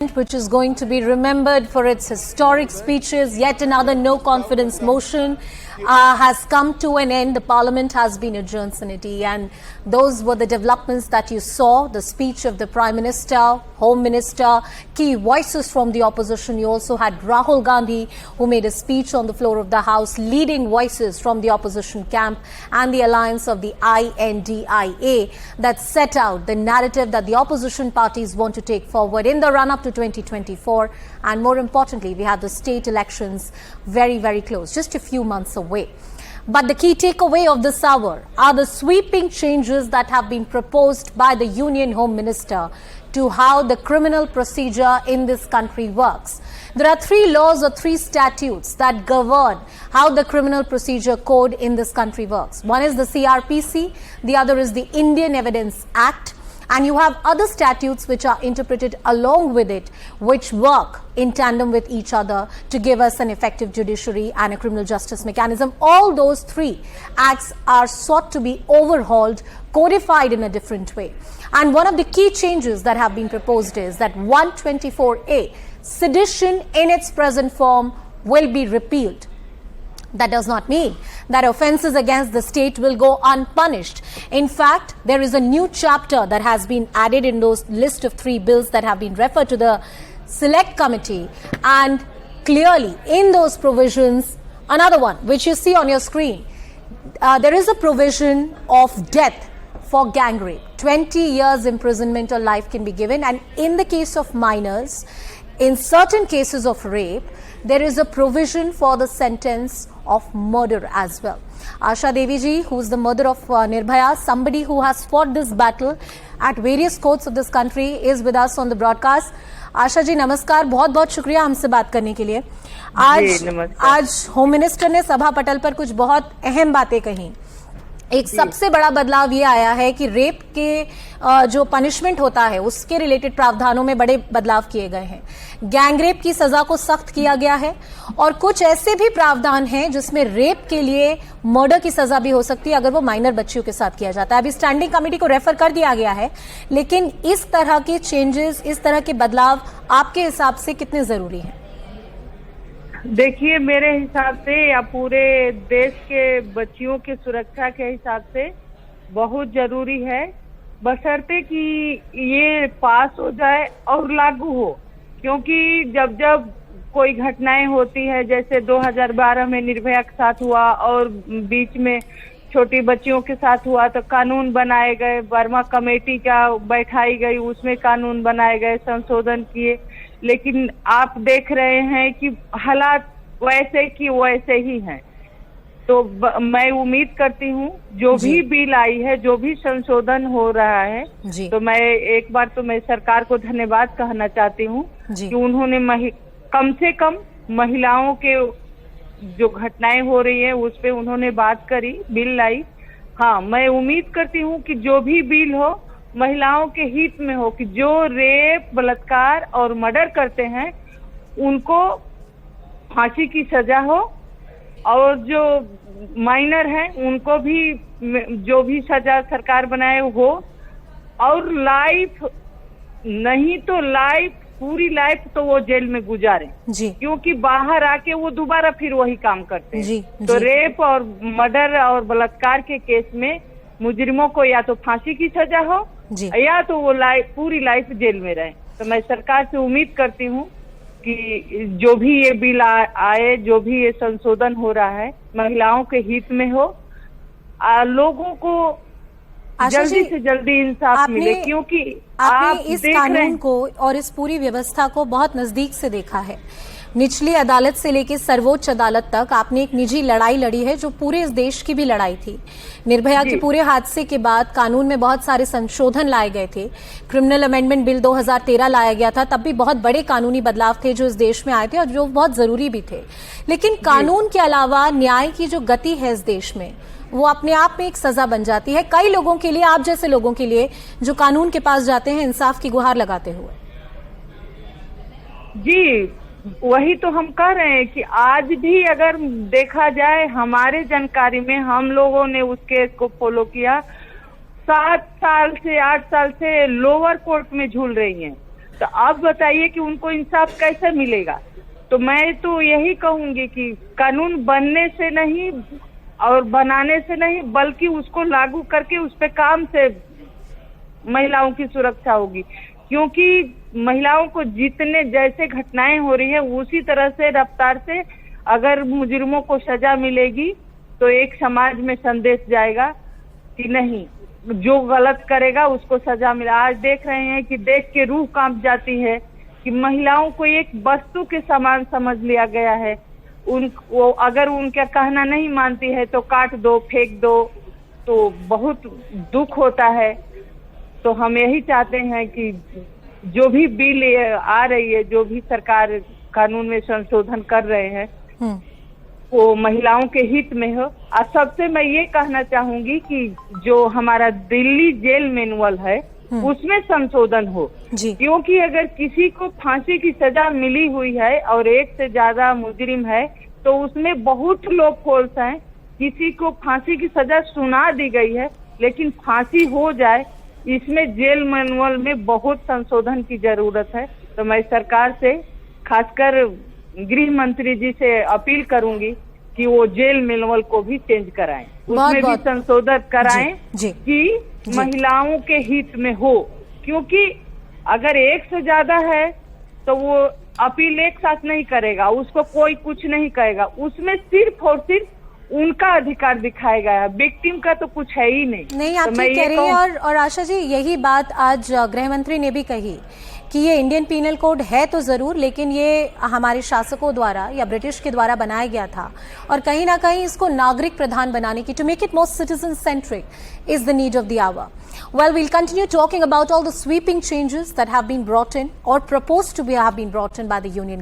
which is going to be remembered for its historic speeches. Yet another no confidence motion has come to an end. The parliament has been adjourned, Sanity, and those were the developments that you saw. The speech of the Prime Minister, Home Minister, key voices from the opposition. You also had Rahul Gandhi, who made a speech on the floor of the House, leading voices from the opposition camp and the alliance of the INDIA that set out the narrative that the opposition parties want to take forward in the run-up to 2024. And more importantly, we have the state elections very, very close, just a few months away. But the key takeaway of this hour are the sweeping changes that have been proposed by the Union Home Minister to how the criminal procedure in this country works. There are 3 laws or 3 statutes that govern how the criminal procedure code in this country works. One is the CRPC, the other is the Indian Evidence Act, and you have other statutes which are interpreted along with it, which work in tandem with each other to give us an effective judiciary and a criminal justice mechanism. All those 3 acts are sought to be overhauled, codified in a different way. And one of the key changes that have been proposed is that 124A, sedition in its present form, will be repealed. That does not mean that offences against the state will go unpunished. In fact, there is a new chapter that has been added in those list of 3 bills that have been referred to the Select Committee. And clearly, in those provisions, another one, which you see on your screen, there is a provision of death for gang rape. 20 years imprisonment or life can be given. And in the case of minors, in certain cases of rape, there is a provision for the sentence of murder as well. Asha Devi ji, who is the mother of Nirbhaya, somebody who has fought this battle at various courts of this country, is with us on the broadcast. Asha ji नमस्कार, बहुत बहुत शुक्रिया हमसे बात करने के लिए। आज होम मिनिस्टर ने सभा पटल पर कुछ बहुत अहम बातें कही। एक सबसे बड़ा बदलाव ये आया है कि रेप के जो पनिशमेंट होता है उसके रिलेटेड प्रावधानों में बड़े बदलाव किए गए हैं। गैंग रेप की सजा को सख्त किया गया है और कुछ ऐसे भी प्रावधान हैं जिसमें रेप के लिए मर्डर की सजा भी हो सकती है अगर वो माइनर बच्चियों के साथ किया जाता है। अभी स्टैंडिंग कमेटी को रेफर कर दिया गया है, लेकिन इस तरह के चेंजेस, इस तरह के बदलाव आपके हिसाब से कितने जरूरी हैं? देखिए, मेरे हिसाब से या पूरे देश के बच्चियों की सुरक्षा के हिसाब से बहुत जरूरी है, बशर्ते कि ये पास हो जाए और लागू हो। क्योंकि जब जब कोई घटनाएं होती है, जैसे 2012 में निर्भया के साथ हुआ और बीच में छोटी बच्चियों के साथ हुआ, तो कानून बनाए गए, वर्मा कमेटी का बैठाई गई, उसमें कानून बनाए गए, संशोधन किए। लेकिन आप देख रहे हैं कि हालात वैसे की वैसे ही हैं। तो मैं उम्मीद करती हूँ जो भी बिल आई है, जो भी संशोधन हो रहा है, तो मैं एक बार तो मैं सरकार को धन्यवाद कहना चाहती हूँ कि उन्होंने कम से कम महिलाओं के जो घटनाएं हो रही है उस पे उन्होंने बात करी, बिल लाई। हाँ, मैं उम्मीद करती हूँ कि जो भी बिल हो महिलाओं के हित में हो, कि जो रेप, बलात्कार और मर्डर करते हैं उनको फांसी की सजा हो और जो माइनर हैं उनको भी जो भी सजा सरकार बनाए हो, और लाइफ नहीं तो लाइफ, पूरी लाइफ तो वो जेल में गुजारे जी, क्योंकि बाहर आके वो दोबारा फिर वही काम करते हैं जी, तो जी। रेप और मर्डर और बलात्कार के केस में मुजरिमों को या तो फांसी की सजा हो या तो वो पूरी लाइफ जेल में रहे। तो मैं सरकार से उम्मीद करती हूँ कि जो भी ये बिल आए, जो भी ये संशोधन हो रहा है, महिलाओं के हित में हो, लोगों को जल्दी से जल्दी इंसाफ मिले। क्योंकि आपने इस कानून को और इस पूरी व्यवस्था को बहुत नजदीक से देखा है। निचली अदालत से लेकर सर्वोच्च अदालत तक आपने एक निजी लड़ाई लड़ी है, जो पूरे इस देश की भी लड़ाई थी। निर्भया के पूरे हादसे के बाद कानून में बहुत सारे संशोधन लाए गए थे। क्रिमिनल अमेंडमेंट बिल 2013 लाया गया था, तब भी बहुत बड़े कानूनी बदलाव थे जो इस देश में आए थे और जो बहुत जरूरी भी थे। लेकिन कानून के अलावा न्याय की जो गति है इस देश में, वो अपने आप में एक सजा बन जाती है कई लोगों के लिए, आप जैसे लोगों के लिए जो कानून के पास जाते हैं इंसाफ की गुहार लगाते हुए। जी, वही तो हम कह रहे हैं कि आज भी अगर देखा जाए हमारे जानकारी में, हम लोगों ने उस केस को फॉलो किया। 7 साल से 8 साल से लोअर कोर्ट में झूल रही हैं। तो आप बताइए कि उनको इंसाफ कैसे मिलेगा। तो मैं तो यही कहूंगी कि कानून बनने से नहीं और बनाने से नहीं, बल्कि उसको लागू करके उस पे काम से महिलाओं की सुरक्षा होगी। क्योंकि महिलाओं को जितने जैसे घटनाएं हो रही है उसी तरह से रफ्तार से अगर मुजरिमों को सजा मिलेगी तो एक समाज में संदेश जाएगा कि नहीं, जो गलत करेगा उसको सजा मिला। आज देख रहे हैं कि देख के रूह कांप जाती है कि महिलाओं को एक वस्तु के समान समझ लिया गया है। वो अगर उनका कहना नहीं मानती है तो काट दो, फेंक दो, तो बहुत दुख होता है। तो हम यही चाहते हैं कि जो भी बिल आ रही है, जो भी सरकार कानून में संशोधन कर रहे हैं वो महिलाओं के हित में हो। और सबसे मैं ये कहना चाहूंगी कि जो हमारा दिल्ली जेल मैनुअल है उसमें संशोधन हो, क्योंकि अगर किसी को फांसी की सजा मिली हुई है और एक से ज्यादा मुजरिम है तो उसमें बहुत लोग फॉल्स हैं। किसी को फांसी की सजा सुना दी गई है लेकिन फांसी हो जाए, इसमें जेल मैनुअल में बहुत संशोधन की जरूरत है। तो मैं सरकार से, खासकर गृह मंत्री जी से अपील करूंगी कि वो जेल मैनुअल को भी चेंज कराएं, उसमें भी संशोधन कराएं कि महिलाओं के हित में हो। क्योंकि अगर एक से ज्यादा है तो वो अपील एक साथ नहीं करेगा, उसको कोई कुछ नहीं कहेगा, उसमें सिर्फ और सिर्फ उनका अधिकार दिखाया गया है, विक्टिम का तो कुछ है ही नहीं। आप ठीक कह रही हैं। और आशा जी, यही बात आज गृह मंत्री ने भी कही कि ये इंडियन पीनल कोड है तो जरूर, लेकिन ये हमारे शासकों द्वारा या ब्रिटिश के द्वारा बनाया गया था और कहीं ना कहीं इसको नागरिक प्रधान बनाने की, to make it more citizen centric, is the need of the hour. Well, we'll continue talking about all the sweeping changes that have been brought in or proposed to have been brought in by the union